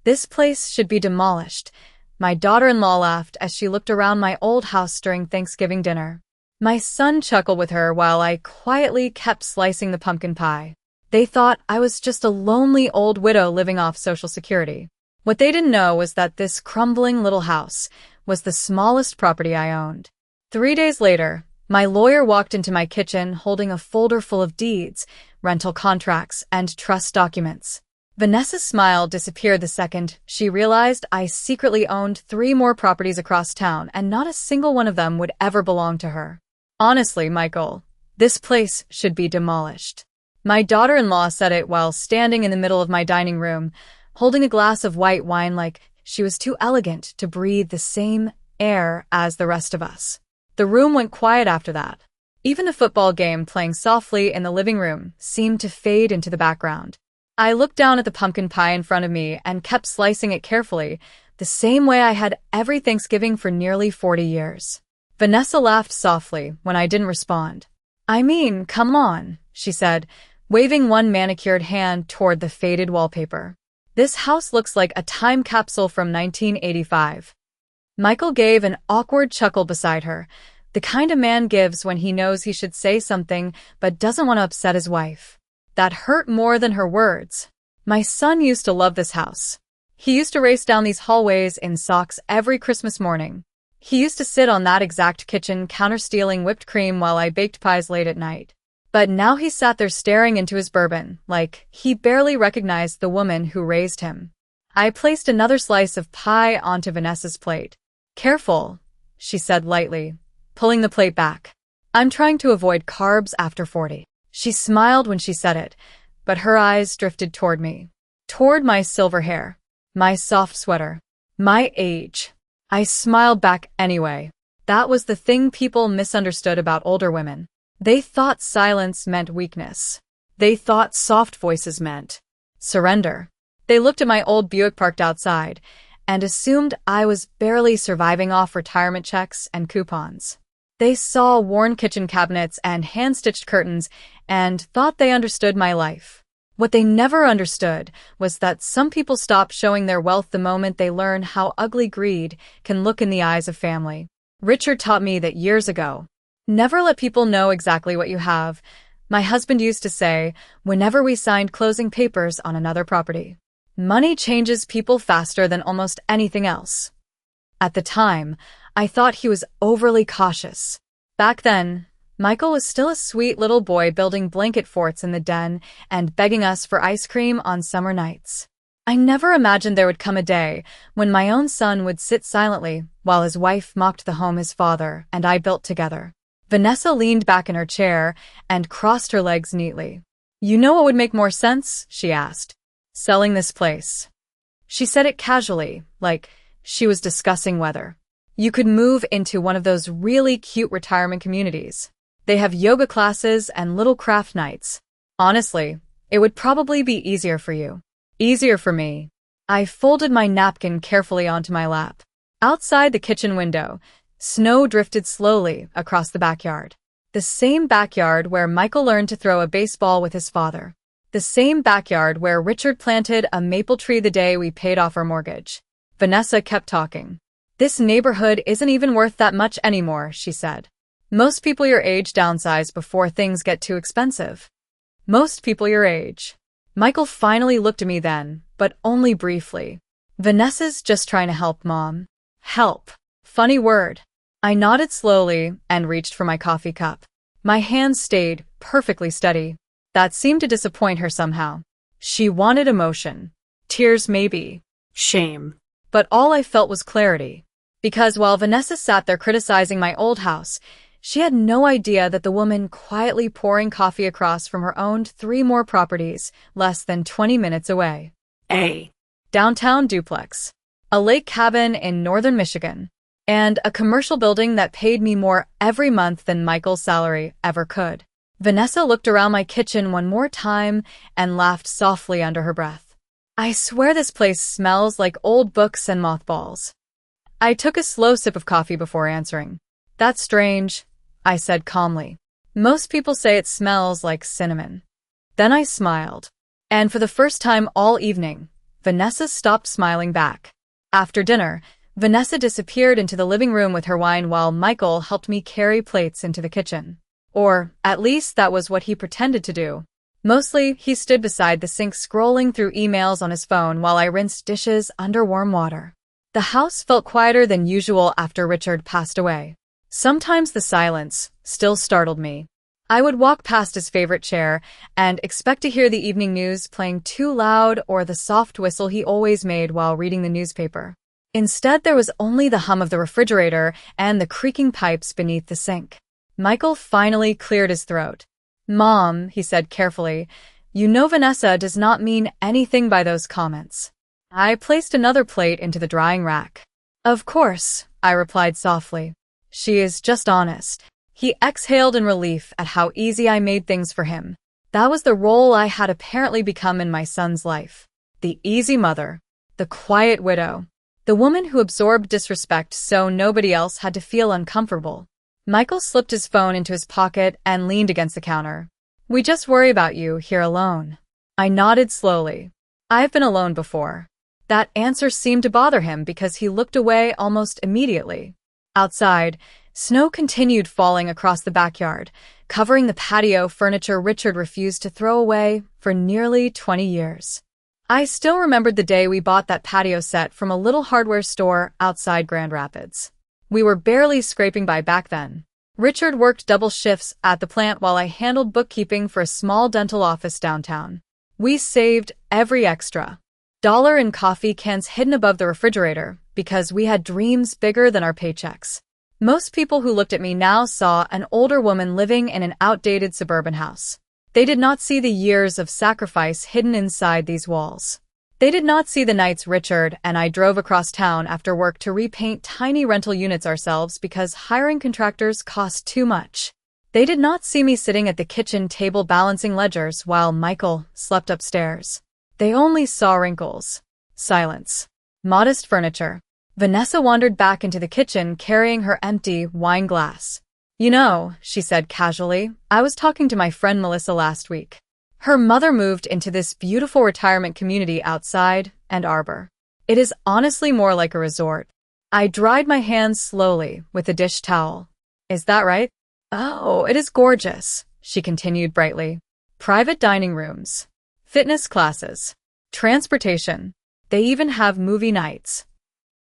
This place should be demolished. My daughter-in-law laughed as she looked around my old house during Thanksgiving dinner. My son chuckled with her while I quietly kept slicing the pumpkin pie. They thought I was just a lonely old widow living off Social Security. What they didn't know was that this crumbling little house was the smallest property I owned. 3 days later, my lawyer walked into my kitchen holding a folder full of deeds, rental contracts, and trust documents. Vanessa's smile disappeared the second she realized I secretly owned 3 more properties across town, and not a single one of them would ever belong to her. Honestly, Michael, this place should be demolished. My daughter-in-law said it while standing in the middle of my dining room, holding a glass of white wine like she was too elegant to breathe the same air as the rest of us. The room went quiet after that. Even a football game playing softly in the living room seemed to fade into the background. I looked down at the pumpkin pie in front of me and kept slicing it carefully, the same way I had every Thanksgiving for nearly 40 years. Vanessa laughed softly when I didn't respond. I mean, come on, she said, waving one manicured hand toward the faded wallpaper. This house looks like a time capsule from 1985. Michael gave an awkward chuckle beside her, the kind a man gives when he knows he should say something but doesn't want to upset his wife. That hurt more than her words. My son used to love this house. He used to race down these hallways in socks every Christmas morning. He used to sit on that exact kitchen counter stealing whipped cream while I baked pies late at night. But now he sat there staring into his bourbon, like he barely recognized the woman who raised him. I placed another slice of pie onto Vanessa's plate. Careful, she said lightly, pulling the plate back. I'm trying to avoid carbs after 40. She smiled when she said it, but her eyes drifted toward me. Toward my silver hair, my soft sweater, my age. I smiled back anyway. That was the thing people misunderstood about older women. They thought silence meant weakness. They thought soft voices meant surrender. They looked at my old Buick parked outside and assumed I was barely surviving off retirement checks and coupons. They saw worn kitchen cabinets and hand-stitched curtains and thought they understood my life. What they never understood was that some people stop showing their wealth the moment they learn how ugly greed can look in the eyes of family. Richard taught me that years ago. Never let people know exactly what you have. My husband used to say, whenever we signed closing papers on another property. Money changes people faster than almost anything else. At the time, I thought he was overly cautious. Back then, Michael was still a sweet little boy building blanket forts in the den and begging us for ice cream on summer nights. I never imagined there would come a day when my own son would sit silently while his wife mocked the home his father and I built together. Vanessa leaned back in her chair and crossed her legs neatly. You know what would make more sense? She asked. Selling this place. She said it casually, like she was discussing weather. You could move into one of those really cute retirement communities. They have yoga classes and little craft nights. Honestly, it would probably be easier for you. Easier for me. I folded my napkin carefully onto my lap. Outside the kitchen window, snow drifted slowly across the backyard. The same backyard where Michael learned to throw a baseball with his father. The same backyard where Richard planted a maple tree the day we paid off our mortgage. Vanessa kept talking. This neighborhood isn't even worth that much anymore, she said. Most people your age downsize before things get too expensive. Most people your age. Michael finally looked at me then, but only briefly. Vanessa's just trying to help, Mom. Help. Funny word. I nodded slowly and reached for my coffee cup. My hands stayed perfectly steady. That seemed to disappoint her somehow. She wanted emotion. Tears maybe. Shame. But all I felt was clarity. Because while Vanessa sat there criticizing my old house, she had no idea that the woman quietly pouring coffee across from her owned 3 more properties less than 20 minutes away. A downtown duplex, a lake cabin in northern Michigan, and a commercial building that paid me more every month than Michael's salary ever could. Vanessa looked around my kitchen one more time and laughed softly under her breath. I swear this place smells like old books and mothballs. I took a slow sip of coffee before answering. That's strange, I said calmly. Most people say it smells like cinnamon. Then I smiled. And for the first time all evening, Vanessa stopped smiling back. After dinner, Vanessa disappeared into the living room with her wine while Michael helped me carry plates into the kitchen. Or, at least that was what he pretended to do. Mostly, he stood beside the sink scrolling through emails on his phone while I rinsed dishes under warm water. The house felt quieter than usual after Richard passed away. Sometimes the silence still startled me. I would walk past his favorite chair and expect to hear the evening news playing too loud or the soft whistle he always made while reading the newspaper. Instead, there was only the hum of the refrigerator and the creaking pipes beneath the sink. Michael finally cleared his throat. "Mom," he said carefully, "you know Vanessa does not mean anything by those comments." I placed another plate into the drying rack. "Of course," I replied softly. "She is just honest." He exhaled in relief at how easy I made things for him. That was the role I had apparently become in my son's life. The easy mother. The quiet widow. The woman who absorbed disrespect so nobody else had to feel uncomfortable. Michael slipped his phone into his pocket and leaned against the counter. "We just worry about you here alone." I nodded slowly. I've been alone before. That answer seemed to bother him because he looked away almost immediately. Outside, snow continued falling across the backyard, covering the patio furniture Richard refused to throw away for nearly 20 years. I still remembered the day we bought that patio set from a little hardware store outside Grand Rapids. We were barely scraping by back then. Richard worked double shifts at the plant while I handled bookkeeping for a small dental office downtown. We saved every extra dollar in coffee cans hidden above the refrigerator because we had dreams bigger than our paychecks. Most people who looked at me now saw an older woman living in an outdated suburban house. They did not see the years of sacrifice hidden inside these walls. They did not see the nights Richard and I drove across town after work to repaint tiny rental units ourselves because hiring contractors cost too much. They did not see me sitting at the kitchen table balancing ledgers while Michael slept upstairs. They only saw wrinkles, silence, modest furniture. Vanessa wandered back into the kitchen carrying her empty wine glass. "You know," she said casually, "I was talking to my friend Melissa last week. Her mother moved into this beautiful retirement community outside Ann Arbor. It is honestly more like a resort." I dried my hands slowly with a dish towel. "Is that right?" "Oh, it is gorgeous," she continued brightly. "Private dining rooms, fitness classes, transportation. They even have movie nights."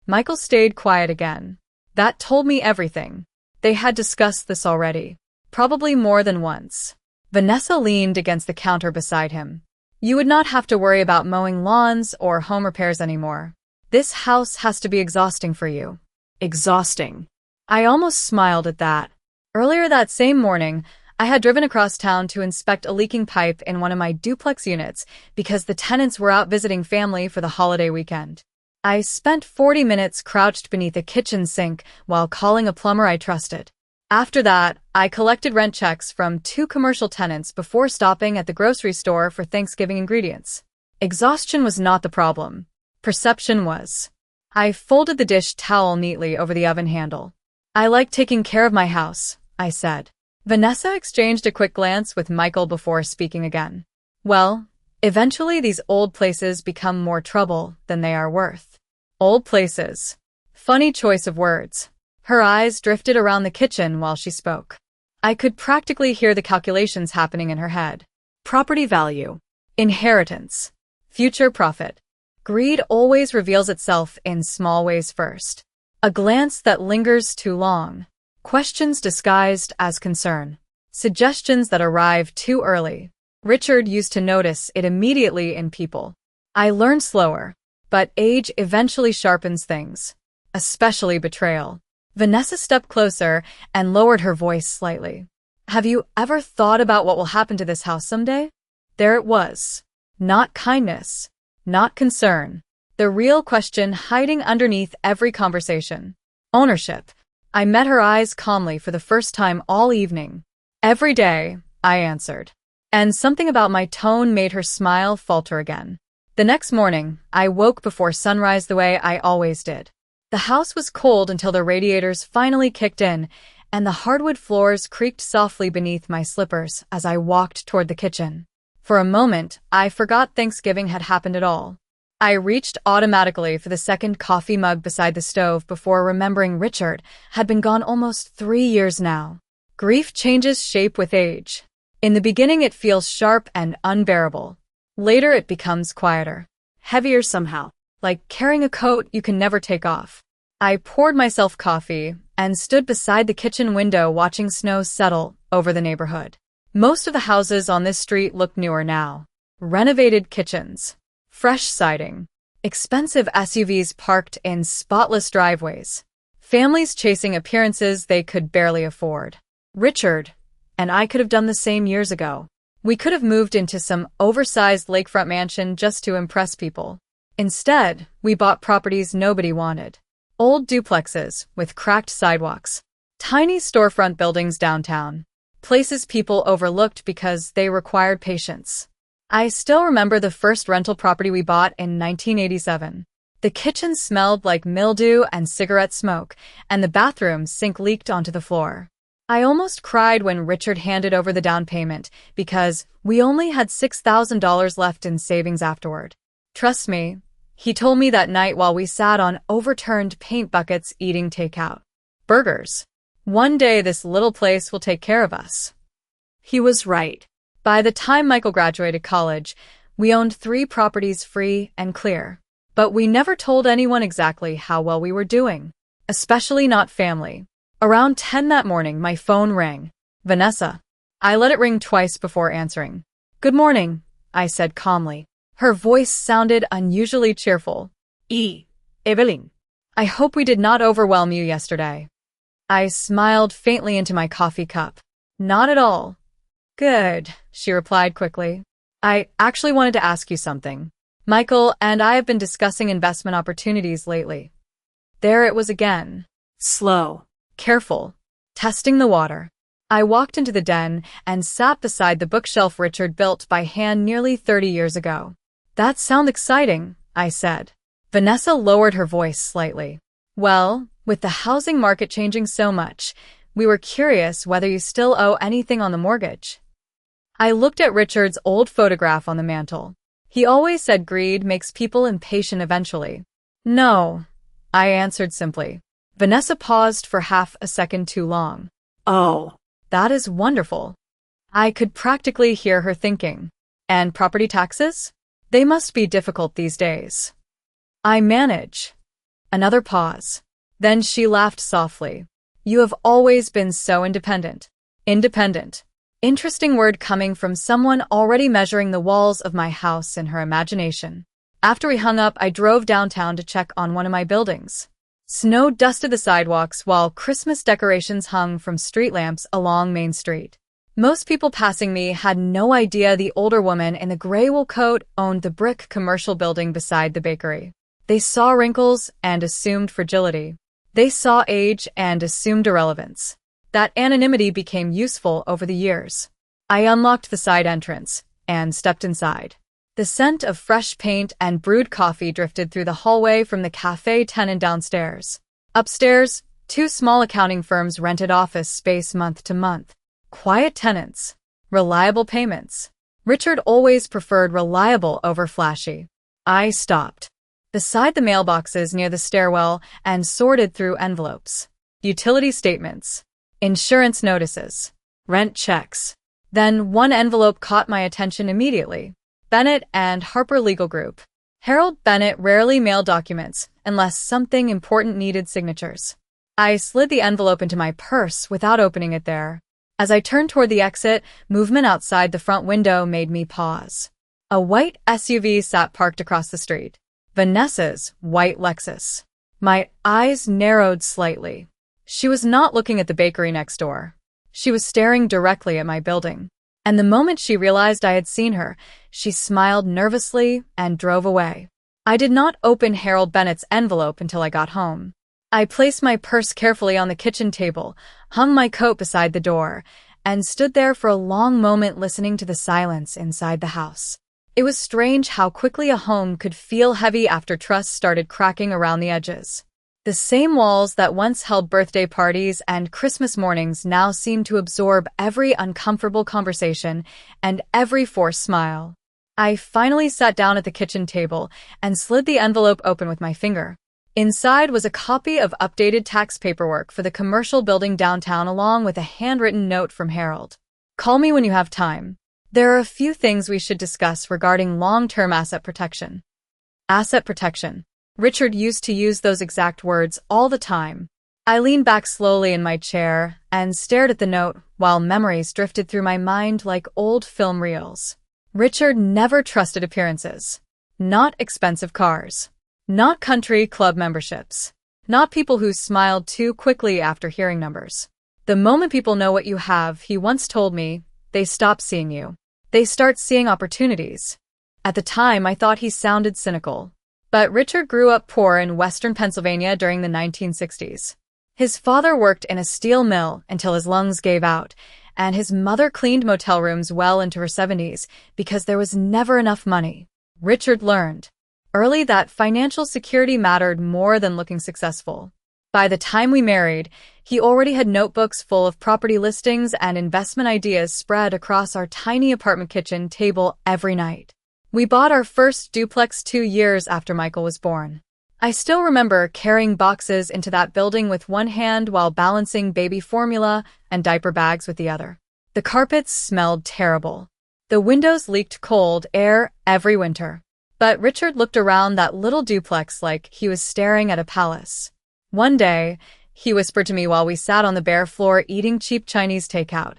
Michael stayed quiet again. That told me everything. They had discussed this already, probably more than once. Vanessa leaned against the counter beside him. "You would not have to worry about mowing lawns or home repairs anymore. This house has to be exhausting for you." Exhausting. I almost smiled at that. Earlier that same morning, I had driven across town to inspect a leaking pipe in one of my duplex units because the tenants were out visiting family for the holiday weekend. I spent 40 minutes crouched beneath a kitchen sink while calling a plumber I trusted. After that, I collected rent checks from 2 commercial tenants before stopping at the grocery store for Thanksgiving ingredients. Exhaustion was not the problem. Perception was. I folded the dish towel neatly over the oven handle. "I like taking care of my house," I said. Vanessa exchanged a quick glance with Michael before speaking again. "Well, eventually these old places become more trouble than they are worth." Old places. Funny choice of words. Her eyes drifted around the kitchen while she spoke. I could practically hear the calculations happening in her head. Property value. Inheritance. Future profit. Greed always reveals itself in small ways first. A glance that lingers too long. Questions disguised as concern. Suggestions that arrive too early. Richard used to notice it immediately in people. I learned slower, but age eventually sharpens things, especially betrayal. Vanessa stepped closer and lowered her voice slightly. "Have you ever thought about what will happen to this house someday?" There it was. Not kindness, not concern. The real question hiding underneath every conversation. Ownership. I met her eyes calmly for the first time all evening. "Every day," I answered. And something about my tone made her smile falter again. The next morning, I woke before sunrise the way I always did. The house was cold until the radiators finally kicked in, and the hardwood floors creaked softly beneath my slippers as I walked toward the kitchen. For a moment, I forgot Thanksgiving had happened at all. I reached automatically for the second coffee mug beside the stove before remembering Richard had been gone almost 3 years now. Grief changes shape with age. In the beginning it feels sharp and unbearable. Later it becomes quieter, heavier somehow, like carrying a coat you can never take off. I poured myself coffee and stood beside the kitchen window watching snow settle over the neighborhood. Most of the houses on this street look newer now. Renovated kitchens, fresh siding, expensive SUVs parked in spotless driveways, families chasing appearances they could barely afford. Richard and I could have done the same years ago. We could have moved into some oversized lakefront mansion just to impress people. Instead, we bought properties nobody wanted. Old duplexes with cracked sidewalks, tiny storefront buildings downtown, places people overlooked because they required patience. I still remember the first rental property we bought in 1987. The kitchen smelled like mildew and cigarette smoke, and the bathroom sink leaked onto the floor. I almost cried when Richard handed over the down payment because we only had $6,000 left in savings afterward. Trust me, he told me that night while we sat on overturned paint buckets eating takeout. Burgers. One day this little place will take care of us. He was right. By the time Michael graduated college, we owned 3 properties free and clear. But we never told anyone exactly how well we were doing, especially not family. Around 10 that morning, my phone rang. Vanessa. I let it ring twice before answering. Good morning, I said calmly. Her voice sounded unusually cheerful. Evelyn. I hope we did not overwhelm you yesterday. I smiled faintly into my coffee cup. Not at all. Good, she replied quickly. I actually wanted to ask you something. Michael and I have been discussing investment opportunities lately. There it was again. Slow. Careful. Testing the water. I walked into the den and sat beside the bookshelf Richard built by hand nearly 30 years ago. That sounds exciting, I said. Vanessa lowered her voice slightly. Well, with the housing market changing so much, we were curious whether you still owe anything on the mortgage. I looked at Richard's old photograph on the mantel. He always said greed makes people impatient eventually. No, I answered simply. Vanessa paused for half a second too long. Oh, that is wonderful. I could practically hear her thinking. And property taxes? They must be difficult these days. I manage. Another pause. Then she laughed softly. You have always been so independent. Independent. Interesting word coming from someone already measuring the walls of my house in her imagination. After we hung up, I drove downtown to check on one of my buildings. Snow dusted the sidewalks while Christmas decorations hung from street lamps along Main Street. Most people passing me had no idea the older woman in the gray wool coat owned the brick commercial building beside the bakery. They saw wrinkles and assumed fragility. They saw age and assumed irrelevance. That anonymity became useful over the years. I unlocked the side entrance and stepped inside. The scent of fresh paint and brewed coffee drifted through the hallway from the cafe tenant downstairs. Upstairs, 2 small accounting firms rented office space month to month. Quiet tenants. Reliable payments. Richard always preferred reliable over flashy. I stopped beside the mailboxes near the stairwell and sorted through envelopes. Utility statements. Insurance notices. Rent checks. Then one envelope caught my attention immediately. Bennett and Harper Legal Group. Harold Bennett rarely mailed documents unless something important needed signatures. I slid the envelope into my purse without opening it there. As I turned toward the exit, movement outside the front window made me pause. A white SUV sat parked across the street. Vanessa's white Lexus. My eyes narrowed slightly. She was not looking at the bakery next door. She was staring directly at my building. And the moment she realized I had seen her, she smiled nervously and drove away. I did not open Harold Bennett's envelope until I got home. I placed my purse carefully on the kitchen table, hung my coat beside the door, and stood there for a long moment listening to the silence inside the house. It was strange how quickly a home could feel heavy after trust started cracking around the edges. The same walls that once held birthday parties and Christmas mornings now seemed to absorb every uncomfortable conversation and every forced smile. I finally sat down at the kitchen table and slid the envelope open with my finger. Inside was a copy of updated tax paperwork for the commercial building downtown along with a handwritten note from Harold. Call me when you have time. There are a few things we should discuss regarding long-term asset protection. Asset protection. Richard used to use those exact words all the time. I leaned back slowly in my chair and stared at the note while memories drifted through my mind like old film reels. Richard never trusted appearances. Not expensive cars. Not country club memberships. Not people who smiled too quickly after hearing numbers. The moment people know what you have, he once told me, they stop seeing you. They start seeing opportunities. At the time, I thought he sounded cynical. But Richard grew up poor in western Pennsylvania during the 1960s. His father worked in a steel mill until his lungs gave out, and his mother cleaned motel rooms well into her 70s because there was never enough money. Richard learned early that financial security mattered more than looking successful. By the time we married, he already had notebooks full of property listings and investment ideas spread across our tiny apartment kitchen table every night. We bought our first duplex 2 years after Michael was born. I still remember carrying boxes into that building with one hand while balancing baby formula and diaper bags with the other. The carpets smelled terrible. The windows leaked cold air every winter. But Richard looked around that little duplex like he was staring at a palace. One day, he whispered to me while we sat on the bare floor eating cheap Chinese takeout,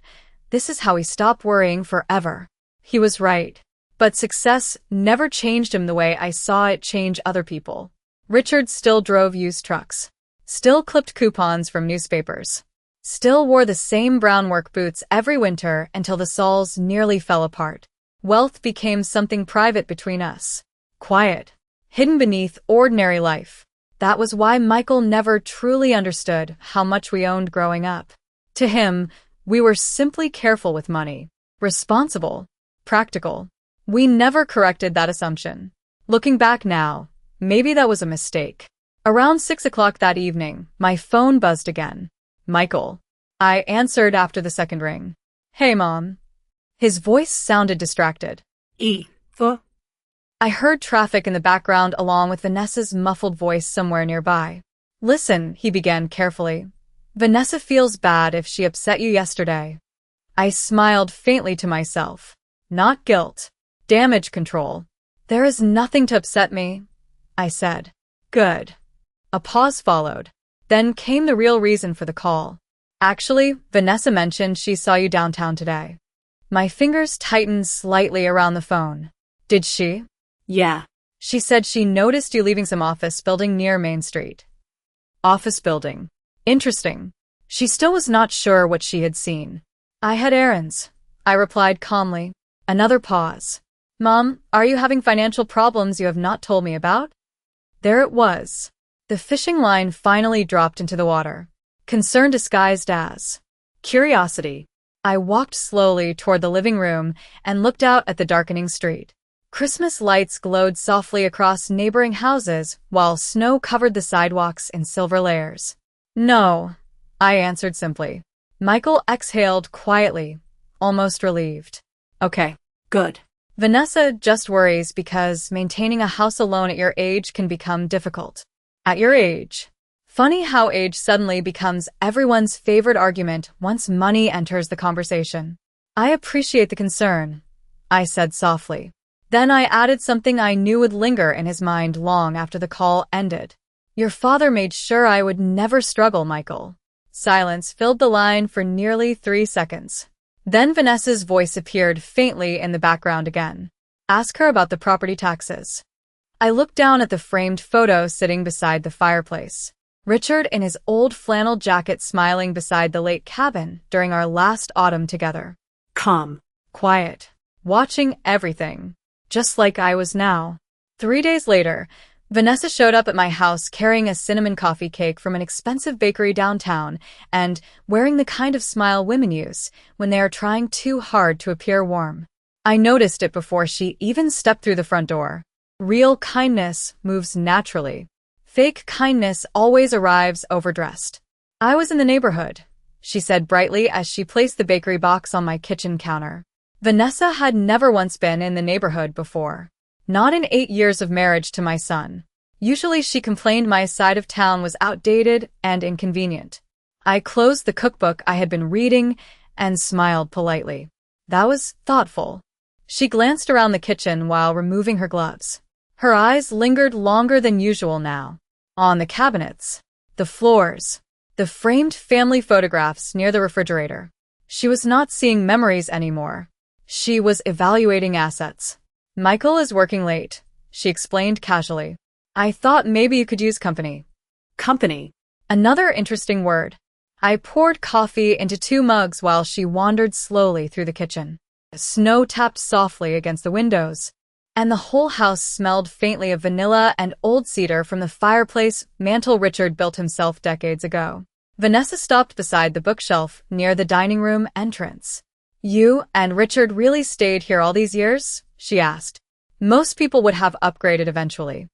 "This is how we stop worrying forever." He was right. But success never changed him the way I saw it change other people. Richard still drove used trucks. Still clipped coupons from newspapers. Still wore the same brown work boots every winter until the soles nearly fell apart. Wealth became something private between us. Quiet. Hidden beneath ordinary life. That was why Michael never truly understood how much we owned growing up. To him, we were simply careful with money. Responsible. Practical. We never corrected that assumption. Looking back now, maybe that was a mistake. Around 6 o'clock that evening, my phone buzzed again. Michael. I answered after the second ring. "Hey, Mom." His voice sounded distracted. I heard traffic in the background along with Vanessa's muffled voice somewhere nearby. "Listen," he began carefully. "Vanessa feels bad if she upset you yesterday." I smiled faintly to myself. Not guilt. Damage control. "There is nothing to upset me," I said. "Good." A pause followed. Then came the real reason for the call. "Actually, Vanessa mentioned she saw you downtown today." My fingers tightened slightly around the phone. "Did she?" "Yeah. She said she noticed you leaving some office building near Main Street." Office building. Interesting. She still was not sure what she had seen. "I had errands," I replied calmly. Another pause. "Mom, are you having financial problems you have not told me about?" There it was. The fishing line finally dropped into the water. Concern disguised as curiosity. I walked slowly toward the living room and looked out at the darkening street. Christmas lights glowed softly across neighboring houses while snow covered the sidewalks in silver layers. "No," I answered simply. Michael exhaled quietly, almost relieved. "Okay, Good. Vanessa just worries because maintaining a house alone at your age can become difficult." At your age. Funny how age suddenly becomes everyone's favorite argument once money enters the conversation. "I appreciate the concern," I said softly. Then I added something I knew would linger in his mind long after the call ended. "Your father made sure I would never struggle, Michael." Silence filled the line for nearly 3 seconds. Then Vanessa's voice appeared faintly in the background again. "Ask her about the property taxes." I looked down at the framed photo sitting beside the fireplace. Richard in his old flannel jacket smiling beside the lake cabin during our last autumn together. Calm. Quiet. Watching everything. Just like I was now. 3 days later, Vanessa showed up at my house carrying a cinnamon coffee cake from an expensive bakery downtown and wearing the kind of smile women use when they are trying too hard to appear warm. I noticed it before she even stepped through the front door. Real kindness moves naturally. Fake kindness always arrives overdressed. "I was in the neighborhood," she said brightly as she placed the bakery box on my kitchen counter. Vanessa had never once been in the neighborhood before. Not in 8 years of marriage to my son. Usually she complained my side of town was outdated and inconvenient. I closed the cookbook I had been reading and smiled politely. That was thoughtful. She glanced around the kitchen while removing her gloves. Her eyes lingered longer than usual now. On the cabinets, the floors, the framed family photographs near the refrigerator. She was not seeing memories anymore. She was evaluating assets. Michael is working late, she explained casually. I thought maybe you could use company. Company. Another interesting word. I poured coffee into 2 mugs while she wandered slowly through the kitchen. Snow tapped softly against the windows, and the whole house smelled faintly of vanilla and old cedar from the fireplace mantel Richard built himself decades ago. Vanessa stopped beside the bookshelf near the dining room entrance. You and Richard really stayed here all these years? She asked. Most people would have upgraded eventually.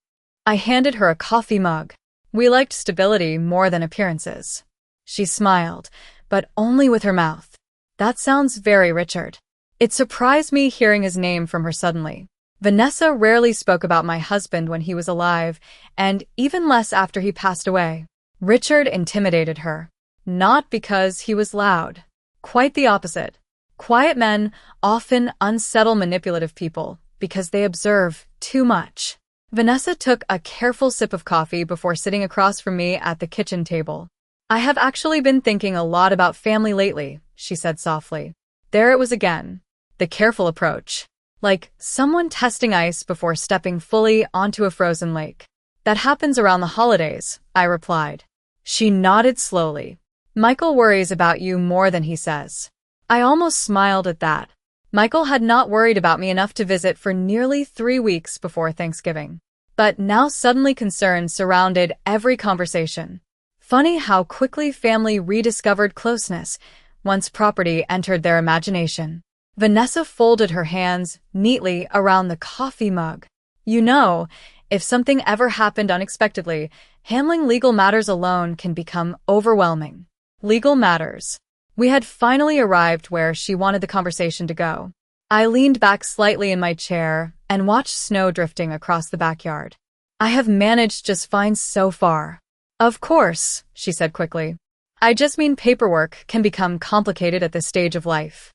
I handed her a coffee mug. We liked stability more than appearances. She smiled, but only with her mouth. That sounds very Richard. It surprised me hearing his name from her suddenly. Vanessa rarely spoke about my husband when he was alive, and even less after he passed away. Richard intimidated her. Not because he was loud. Quite the opposite. Quiet men often unsettle manipulative people because they observe too much. Vanessa took a careful sip of coffee before sitting across from me at the kitchen table. I have actually been thinking a lot about family lately, she said softly. There it was again. The careful approach. Like someone testing ice before stepping fully onto a frozen lake. That happens around the holidays, I replied. She nodded slowly. Michael worries about you more than he says. I almost smiled at that. Michael had not worried about me enough to visit for nearly 3 weeks before Thanksgiving. But now suddenly concern surrounded every conversation. Funny how quickly family rediscovered closeness once property entered their imagination. Vanessa folded her hands neatly around the coffee mug. You know, if something ever happened unexpectedly, handling legal matters alone can become overwhelming. Legal matters. We had finally arrived where she wanted the conversation to go. I leaned back slightly in my chair and watched snow drifting across the backyard. I have managed just fine so far. Of course, she said quickly. I just mean paperwork can become complicated at this stage of life.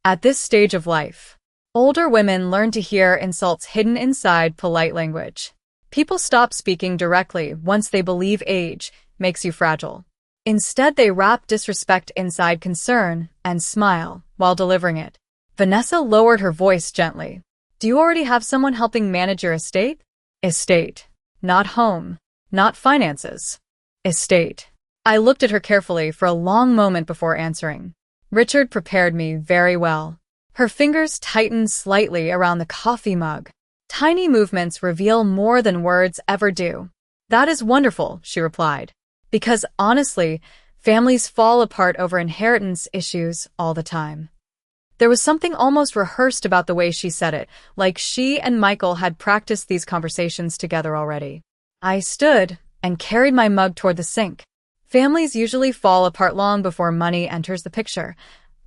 At this stage of life, older women learn to hear insults hidden inside polite language. People stop speaking directly once they believe age makes you fragile. Instead, they wrap disrespect inside concern and smile while delivering it. Vanessa lowered her voice gently. Do you already have someone helping manage your estate? Estate. Not home. Not finances. Estate. I looked at her carefully for a long moment before answering. Richard prepared me very well. Her fingers tightened slightly around the coffee mug. Tiny movements reveal more than words ever do. That is wonderful, she replied. Because honestly, families fall apart over inheritance issues all the time. There was something almost rehearsed about the way she said it, like she and Michael had practiced these conversations together already. I stood and carried my mug toward the sink. Families usually fall apart long before money enters the picture,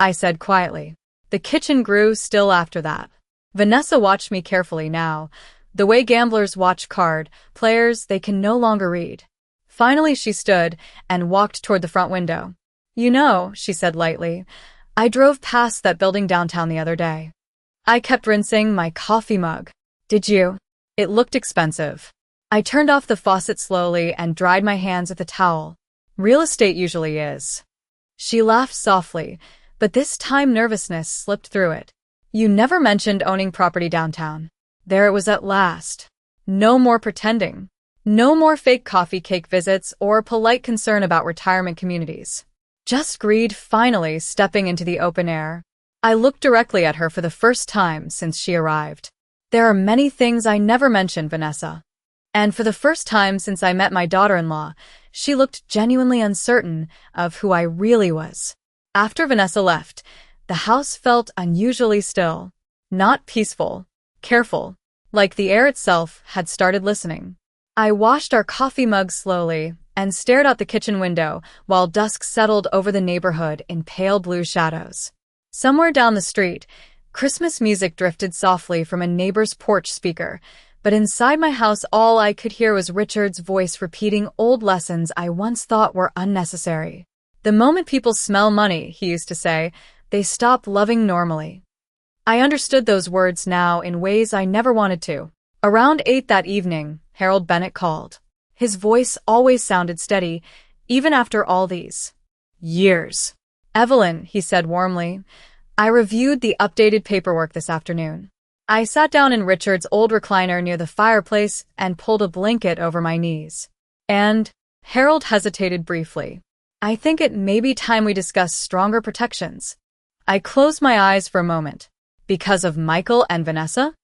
I said quietly. The kitchen grew still after that. Vanessa watched me carefully now, the way gamblers watch card players they can no longer read. Finally, she stood and walked toward the front window. You know, she said lightly, I drove past that building downtown the other day. I kept rinsing my coffee mug. Did you? It looked expensive. I turned off the faucet slowly and dried my hands with a towel. Real estate usually is. She laughed softly, but this time nervousness slipped through it. You never mentioned owning property downtown. There it was at last. No more pretending. No more fake coffee cake visits or polite concern about retirement communities. Just greed finally stepping into the open air. I looked directly at her for the first time since she arrived. There are many things I never mentioned, Vanessa. And for the first time since I met my daughter-in-law, she looked genuinely uncertain of who I really was. After Vanessa left, the house felt unusually still. Not peaceful, careful, like the air itself had started listening. I washed our coffee mugs slowly and stared out the kitchen window while dusk settled over the neighborhood in pale blue shadows. Somewhere down the street, Christmas music drifted softly from a neighbor's porch speaker, but inside my house all I could hear was Richard's voice repeating old lessons I once thought were unnecessary. The moment people smell money, he used to say, they stop loving normally. I understood those words now in ways I never wanted to. Around 8 that evening, Harold Bennett called. His voice always sounded steady, even after all these years. "Evelyn," he said warmly, "I reviewed the updated paperwork this afternoon." I sat down in Richard's old recliner near the fireplace and pulled a blanket over my knees. "And?" Harold hesitated briefly. "I think it may be time we discuss stronger protections." I closed my eyes for a moment. "Because of Michael and Vanessa?"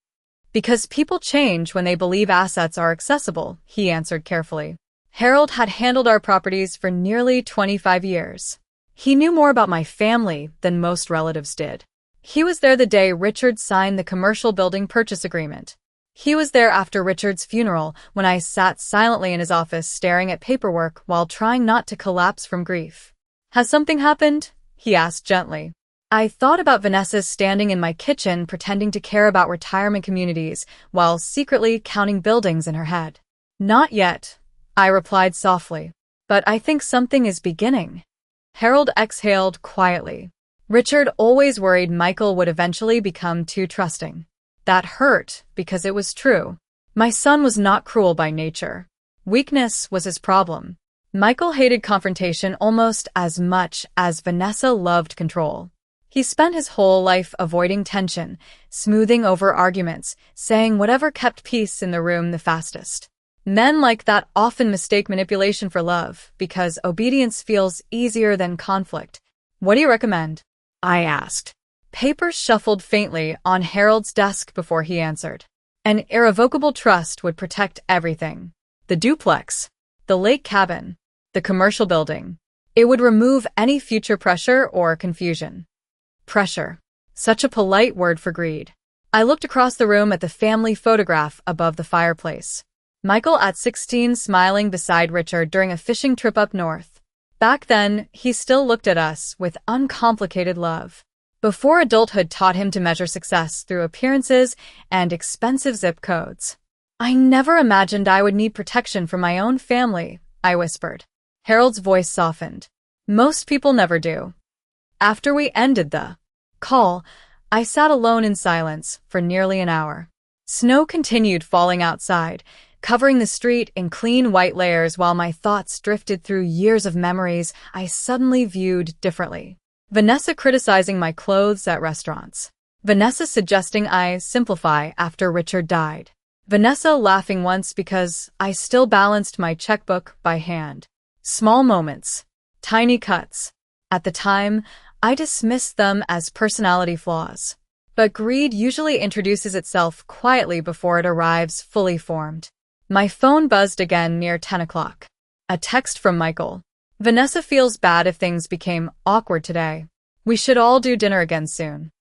"Because people change when they believe assets are accessible," he answered carefully. Harold had handled our properties for nearly 25 years. He knew more about my family than most relatives did. He was there the day Richard signed the commercial building purchase agreement. He was there after Richard's funeral when I sat silently in his office staring at paperwork while trying not to collapse from grief. "Has something happened?" he asked gently. I thought about Vanessa standing in my kitchen pretending to care about retirement communities while secretly counting buildings in her head. "Not yet," I replied softly. "But I think something is beginning." Harold exhaled quietly. Richard always worried Michael would eventually become too trusting. That hurt because it was true. My son was not cruel by nature. Weakness was his problem. Michael hated confrontation almost as much as Vanessa loved control. He spent his whole life avoiding tension, smoothing over arguments, saying whatever kept peace in the room the fastest. Men like that often mistake manipulation for love because obedience feels easier than conflict. "What do you recommend?" I asked. Papers shuffled faintly on Harold's desk before he answered. "An irrevocable trust would protect everything. The duplex, the lake cabin, the commercial building. It would remove any future pressure or confusion." Pressure. Such a polite word for greed. I looked across the room at the family photograph above the fireplace. Michael at 16 smiling beside Richard during a fishing trip up north. Back then, he still looked at us with uncomplicated love. Before adulthood taught him to measure success through appearances and expensive zip codes. "I never imagined I would need protection from my own family," I whispered. Harold's voice softened. "Most people never do." After we ended the call, I sat alone in silence for nearly an hour. Snow continued falling outside, covering the street in clean white layers while my thoughts drifted through years of memories I suddenly viewed differently. Vanessa criticizing my clothes at restaurants. Vanessa suggesting I simplify after Richard died. Vanessa laughing once because I still balanced my checkbook by hand. Small moments. Tiny cuts. At the time, I dismissed them as personality flaws. But greed usually introduces itself quietly before it arrives fully formed. My phone buzzed again near 10 o'clock. A text from Michael. "Vanessa feels bad if things became awkward today. We should all do dinner again soon."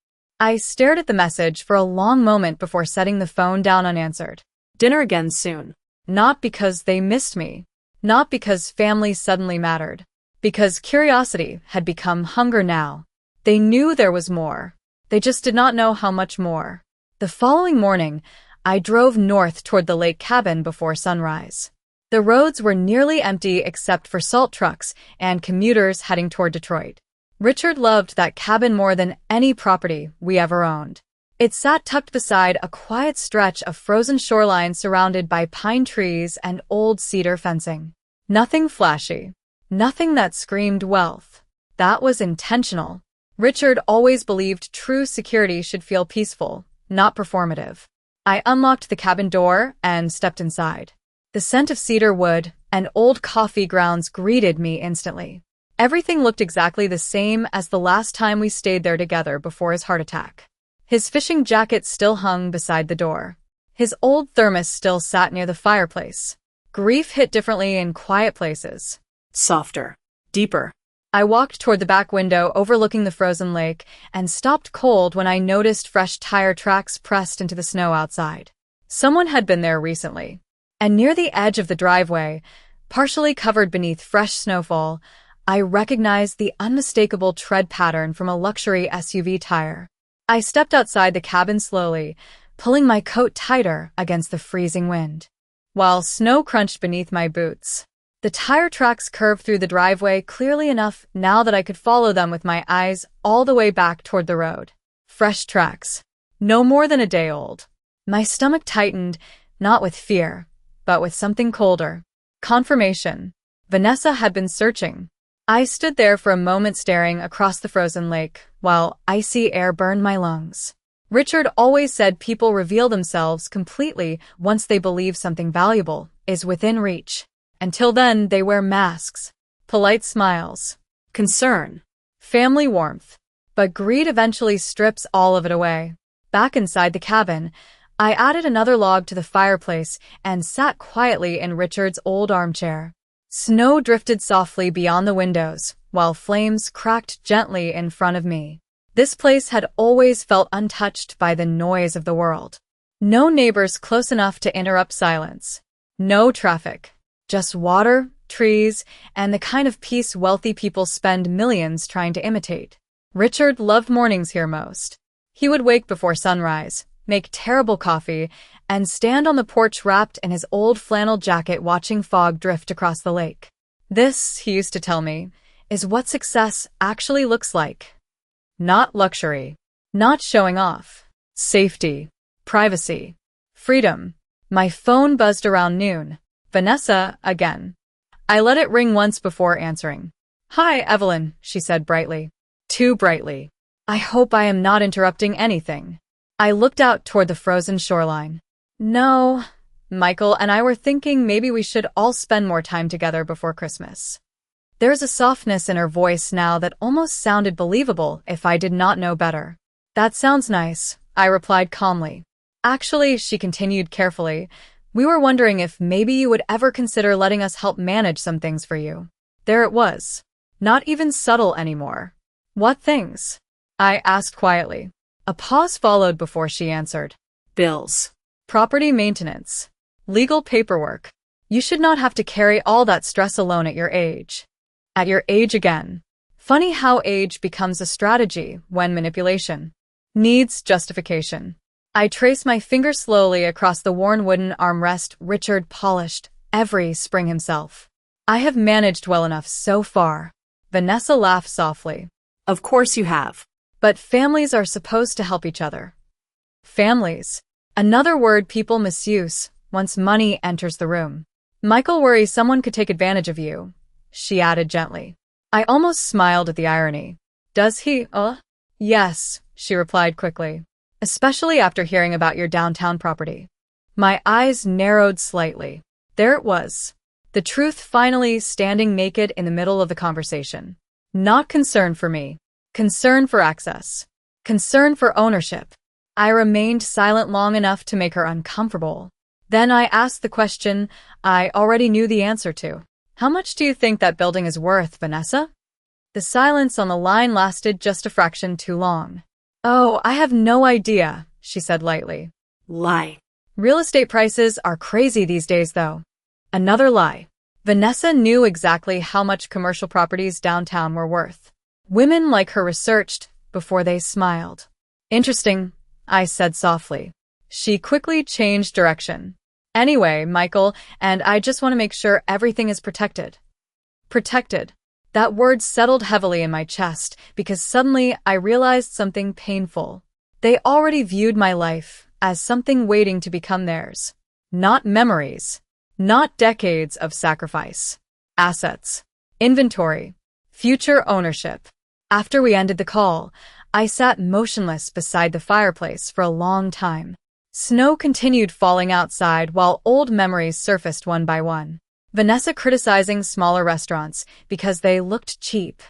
I stared at the message for a long moment before setting the phone down unanswered. Dinner again soon. Not because they missed me. Not because family suddenly mattered. Because curiosity had become hunger now. They knew there was more. They just did not know how much more. The following morning, I drove north toward the lake cabin before sunrise. The roads were nearly empty except for salt trucks and commuters heading toward Detroit. Richard loved that cabin more than any property we ever owned. It sat tucked beside a quiet stretch of frozen shoreline surrounded by pine trees and old cedar fencing. Nothing flashy. Nothing that screamed wealth. That was intentional. Richard always believed true security should feel peaceful, not performative. I unlocked the cabin door and stepped inside. The scent of cedar wood and old coffee grounds greeted me instantly. Everything looked exactly the same as the last time we stayed there together before his heart attack. His fishing jacket still hung beside the door. His old thermos still sat near the fireplace. Grief hit differently in quiet places. Softer. Deeper. I walked toward the back window overlooking the frozen lake and stopped cold when I noticed fresh tire tracks pressed into the snow outside. Someone had been there recently. And near the edge of the driveway, partially covered beneath fresh snowfall, I recognized the unmistakable tread pattern from a luxury SUV tire. I stepped outside the cabin slowly, pulling my coat tighter against the freezing wind, while snow crunched beneath my boots. The tire tracks curved through the driveway clearly enough now that I could follow them with my eyes all the way back toward the road. Fresh tracks. No more than a day old. My stomach tightened, not with fear, but with something colder. Confirmation. Vanessa had been searching. I stood there for a moment staring across the frozen lake, while icy air burned my lungs. Richard always said people reveal themselves completely once they believe something valuable is within reach. Until then, they wear masks, polite smiles, concern, family warmth. But greed eventually strips all of it away. Back inside the cabin, I added another log to the fireplace and sat quietly in Richard's old armchair. Snow drifted softly beyond the windows, while flames cracked gently in front of me. This place had always felt untouched by the noise of the world. No neighbors close enough to interrupt silence. No traffic. Just water, trees, and the kind of peace wealthy people spend millions trying to imitate. Richard loved mornings here most. He would wake before sunrise, make terrible coffee, and stand on the porch wrapped in his old flannel jacket watching fog drift across the lake. This, he used to tell me, is what success actually looks like. Not luxury. Not showing off. Safety. Privacy. Freedom. My phone buzzed around noon. Vanessa, again. I let it ring once before answering. "Hi, Evelyn," she said brightly. Too brightly. I hope I am not interrupting anything. I looked out toward the frozen shoreline. No, Michael and I were thinking maybe we should all spend more time together before Christmas. There's a softness in her voice now that almost sounded believable if I did not know better. That sounds nice, I replied calmly. Actually, she continued carefully, we were wondering if maybe you would ever consider letting us help manage some things for you. There it was. Not even subtle anymore. What things? I asked quietly. A pause followed before she answered. Bills. Property maintenance. Legal paperwork. You should not have to carry all that stress alone at your age. At your age again. Funny how age becomes a strategy when manipulation needs justification. I traced my finger slowly across the worn wooden armrest Richard polished every spring himself. I have managed well enough so far. Vanessa laughed softly. Of course you have. But families are supposed to help each other. Families. Another word people misuse once money enters the room. Michael worries someone could take advantage of you, she added gently. I almost smiled at the irony. Does he? Yes, she replied quickly. Especially after hearing about your downtown property. My eyes narrowed slightly. There it was. The truth finally standing naked in the middle of the conversation. Not concern for me. Concern for access. Concern for ownership. I remained silent long enough to make her uncomfortable. Then I asked the question I already knew the answer to. How much do you think that building is worth, Vanessa? The silence on the line lasted just a fraction too long. Oh, I have no idea, she said lightly. Lie. Real estate prices are crazy these days, though. Another lie. Vanessa knew exactly how much commercial properties downtown were worth. Women like her researched before they smiled. Interesting, I said softly. She quickly changed direction. Anyway, Michael, and I just want to make sure everything is protected. Protected. That word settled heavily in my chest because suddenly I realized something painful. They already viewed my life as something waiting to become theirs. Not memories. Not decades of sacrifice. Assets. Inventory. Future ownership. After we ended the call, I sat motionless beside the fireplace for a long time. Snow continued falling outside while old memories surfaced one by one. Vanessa criticizing smaller restaurants because they looked cheap.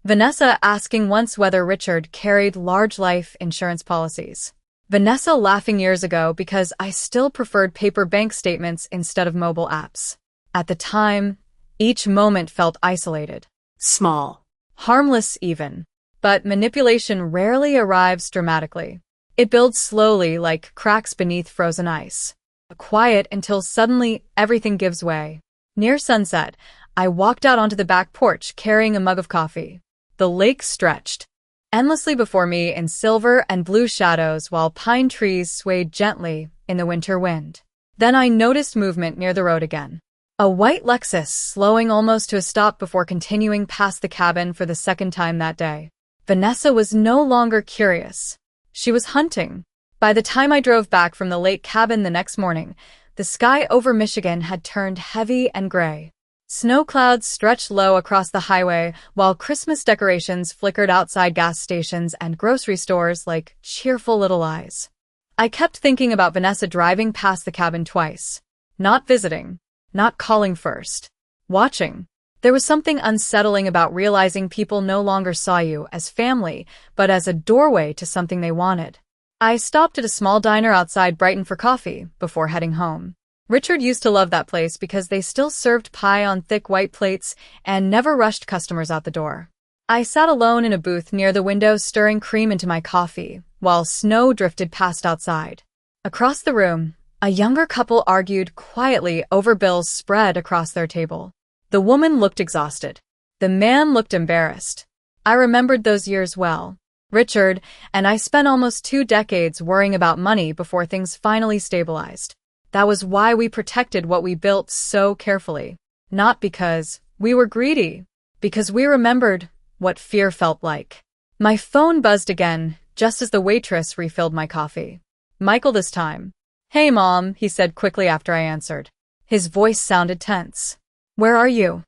Vanessa asking once whether Richard carried large life insurance policies. Vanessa laughing years ago because I still preferred paper bank statements instead of mobile apps. At the time, each moment felt isolated. Small. Harmless even. But manipulation rarely arrives dramatically. It builds slowly like cracks beneath frozen ice. Quiet until suddenly everything gives way. Near sunset, I walked out onto the back porch carrying a mug of coffee. The lake stretched. endlessly before me in silver and blue shadows while pine trees swayed gently in the winter wind. Then I noticed movement near the road again. A white Lexus slowing almost to a stop before continuing past the cabin for the second time that day. Vanessa was no longer curious. She was hunting. By the time I drove back from the lake cabin the next morning, the sky over Michigan had turned heavy and gray. Snow clouds stretched low across the highway, while Christmas decorations flickered outside gas stations and grocery stores like cheerful little eyes. I kept thinking about Vanessa driving past the cabin twice. Not visiting. Not calling first. Watching. There was something unsettling about realizing people no longer saw you as family, but as a doorway to something they wanted. I stopped at a small diner outside Brighton for coffee before heading home. Richard used to love that place because they still served pie on thick white plates and never rushed customers out the door. I sat alone in a booth near the window stirring cream into my coffee, while snow drifted past outside. Across the room, a younger couple argued quietly over bills spread across their table. The woman looked exhausted. The man looked embarrassed. I remembered those years well. Richard and I spent almost 2 decades worrying about money before things finally stabilized. That was why we protected what we built so carefully. Not because we were greedy, because we remembered what fear felt like. My phone buzzed again, just as the waitress refilled my coffee. Michael this time. "Hey, Mom," he said quickly after I answered. His voice sounded tense. "Where are you?"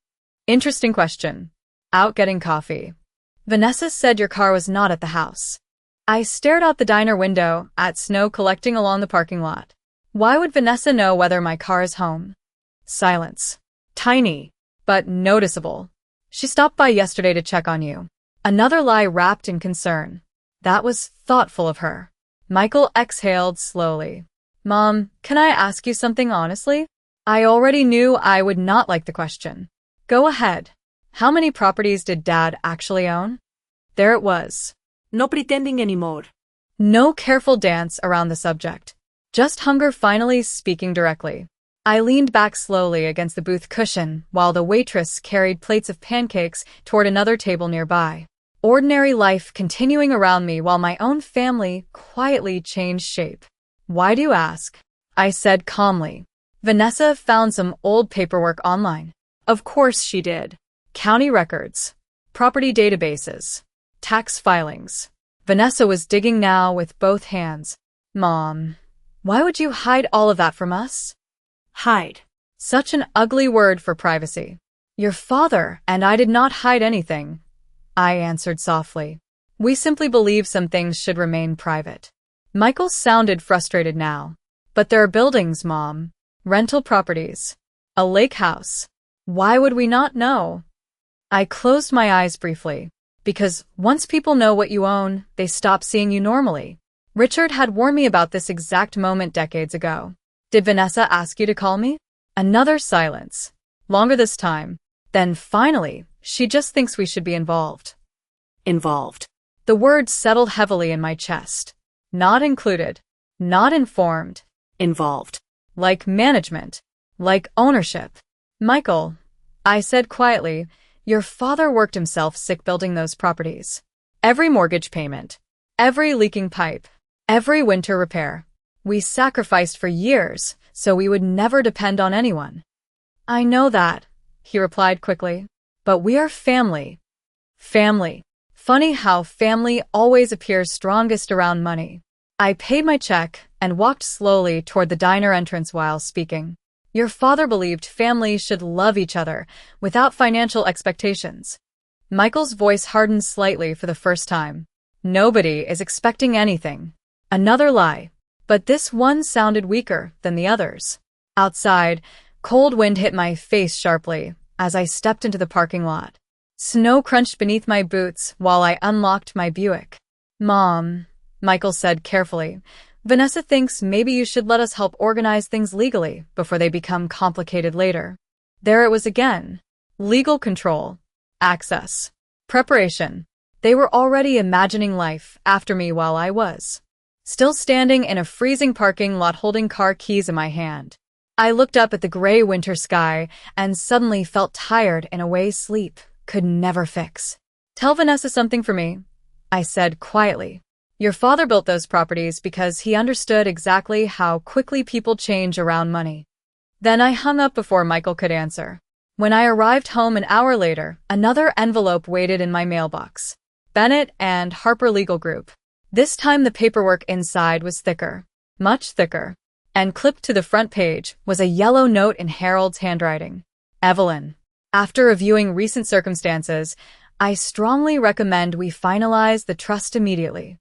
"Interesting question." "Out getting coffee." "Vanessa said your car was not at the house." I stared out the diner window at snow collecting along the parking lot. Why would Vanessa know whether my car is home? Silence. Tiny, but noticeable. "She stopped by yesterday to check on you." Another lie wrapped in concern. That was thoughtful of her. Michael exhaled slowly. "Mom, can I ask you something honestly?" I already knew I would not like the question. "Go ahead. How many properties did Dad actually own?" There it was. No pretending anymore. No careful dance around the subject. Just hunger finally speaking directly. I leaned back slowly against the booth cushion while the waitress carried plates of pancakes toward another table nearby. Ordinary life continuing around me while my own family quietly changed shape. "Why do you ask?" I said calmly. "Vanessa found some old paperwork online." Of course she did. County records, property databases, tax filings. Vanessa was digging now with both hands. "Mom, why would you hide all of that from us?" Hide. Such an ugly word for privacy. "Your father and I did not hide anything," I answered softly. "We simply believe some things should remain private." Michael sounded frustrated now. "But there are buildings, Mom. Rental properties. A lake house. Why would we not know?" I closed my eyes briefly. Because once people know what you own, they stop seeing you normally. Richard had warned me about this exact moment decades ago. "Did Vanessa ask you to call me?" Another silence. Longer this time. Then finally, "She just thinks we should be involved." Involved. The words settled heavily in my chest. Not included. Not informed. Involved. Like management. Like ownership. "Michael," I said quietly, "your father worked himself sick building those properties. Every mortgage payment. Every leaking pipe. Every winter repair. We sacrificed for years, so we would never depend on anyone." "I know that," he replied quickly. "But we are family." Family. Funny how family always appears strongest around money. I paid my check and walked slowly toward the diner entrance while speaking. "Your father believed families should love each other without financial expectations." Michael's voice hardened slightly for the first time. "Nobody is expecting anything." Another lie. But this one sounded weaker than the others. Outside, cold wind hit my face sharply as I stepped into the parking lot. Snow crunched beneath my boots while I unlocked my Buick. "Mom," Michael said carefully, "Vanessa thinks maybe you should let us help organize things legally before they become complicated later." There it was again. Legal control. Access. Preparation. They were already imagining life after me while I was still standing in a freezing parking lot holding car keys in my hand. I looked up at the gray winter sky and suddenly felt tired in a way sleep could never fix. "Tell Vanessa something for me," I said quietly. Your father built those properties because he understood exactly how quickly people change around money. Then I hung up before Michael could answer. When I arrived home an hour later, another envelope waited in my mailbox. Bennett and Harper Legal Group. This time the paperwork inside was thicker, much thicker, and clipped to the front page was a yellow note in Harold's handwriting. Evelyn, after reviewing recent circumstances, I strongly recommend we finalize the trust immediately.